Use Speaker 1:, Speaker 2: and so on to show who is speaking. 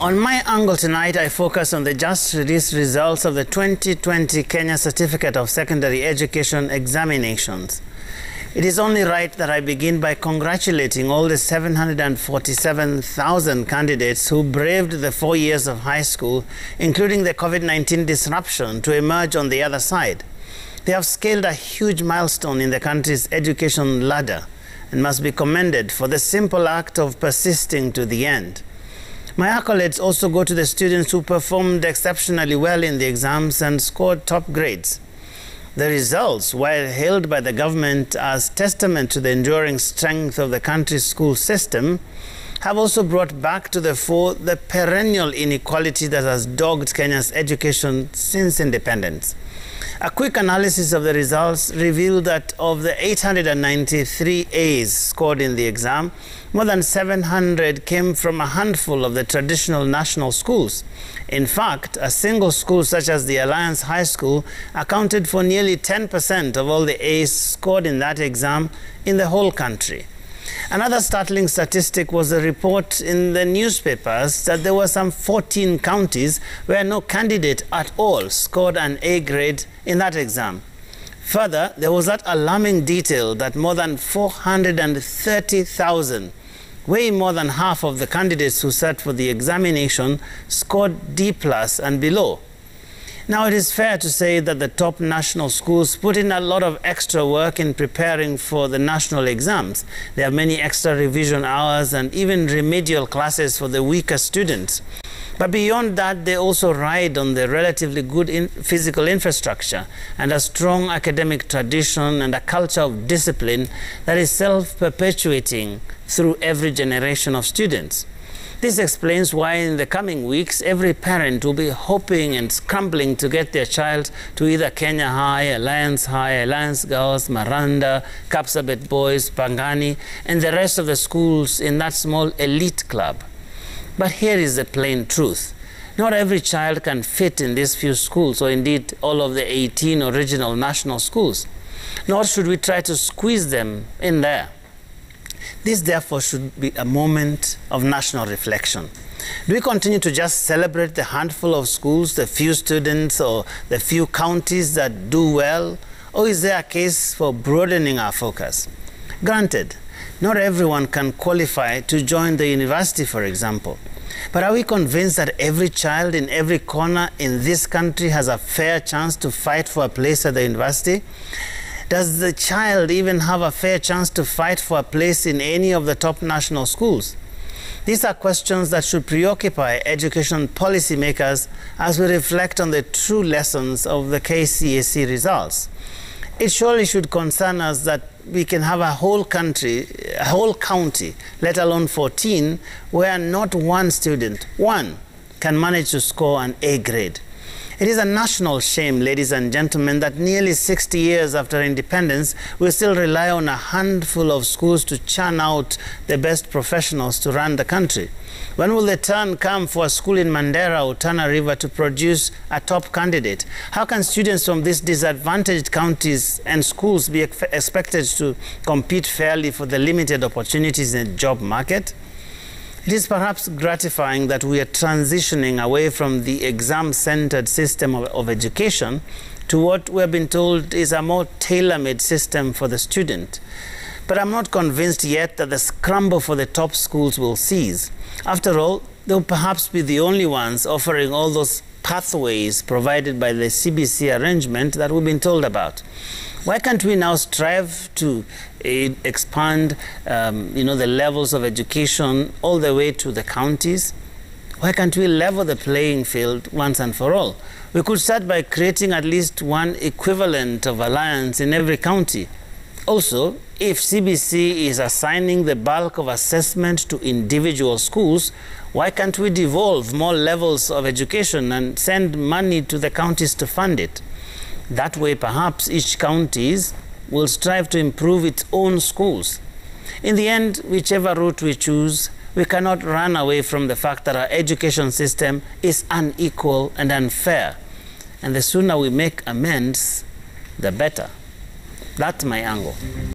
Speaker 1: On my angle tonight, I focus on the just released results of the 2020 Kenya Certificate of Secondary Education examinations. It is only right that I begin by congratulating all the 747,000 candidates who braved the 4 years of high school, including the COVID-19 disruption, to emerge on the other side. They have scaled a huge milestone in the country's education ladder and must be commended for the simple act of persisting to the end. My accolades also go to the students who performed exceptionally well in the exams and scored top grades. The results, while hailed by the government as testament to the enduring strength of the country's school system, have also brought back to the fore the perennial inequality that has dogged Kenya's education since independence. A quick analysis of the results revealed that of the 893 A's scored in the exam, more than 700 came from a handful of the traditional national schools. In fact, a single school such as the Alliance High School accounted for nearly 10% of all the A's scored in that exam in the whole country. Another startling statistic was a report in the newspapers that there were some 14 counties where no candidate at all scored an A grade in that exam. Further, there was that alarming detail that more than 430,000, way more than half of the candidates who sat for the examination, scored D+ and below. Now, it is fair to say that the top national schools put in a lot of extra work in preparing for the national exams. They have many extra revision hours and even remedial classes for the weaker students. But beyond that, they also ride on the relatively good physical infrastructure and a strong academic tradition and a culture of discipline that is self-perpetuating through every generation of students. This explains why in the coming weeks, every parent will be hoping and scrambling to get their child to either Kenya High, Alliance Girls, Maranda, Kapsabet Boys, Pangani, and the rest of the schools in that small elite club. But here is the plain truth. Not every child can fit in these few schools, or indeed all of the 18 original national schools. Nor should we try to squeeze them in there. This, therefore, should be a moment of national reflection. Do we continue to just celebrate the handful of schools, the few students, or the few counties that do well? Or is there a case for broadening our focus? Granted, not everyone can qualify to join the university, for example. But are we convinced that every child in every corner in this country has a fair chance to fight for a place at the university? Does the child even have a fair chance to fight for a place in any of the top national schools? These are questions that should preoccupy education policymakers as we reflect on the true lessons of the KCSE results. It surely should concern us that we can have a whole county, let alone 14, where not one student, can manage to score an A grade. It is a national shame, ladies and gentlemen, that nearly 60 years after independence, we still rely on a handful of schools to churn out the best professionals to run the country. When will the turn come for a school in Mandera or Tana River to produce a top candidate? How can students from these disadvantaged counties and schools be expected to compete fairly for the limited opportunities in the job market? It is perhaps gratifying that we are transitioning away from the exam-centered system of education to what we have been told is a more tailor-made system for the student. But I'm not convinced yet that the scramble for the top schools will cease. After all, they'll perhaps be the only ones offering all those pathways provided by the CBC arrangement that we've been told about. Why can't we now strive to expand the levels of education all the way to the counties? Why can't we level the playing field once and for all? We could start by creating at least one equivalent of Alliance in every county. Also, if CBC is assigning the bulk of assessment to individual schools, why can't we devolve more levels of education and send money to the counties to fund it? That way, perhaps each county will strive to improve its own schools. In the end, whichever route we choose, we cannot run away from the fact that our education system is unequal and unfair. And the sooner we make amends, the better. That's my angle.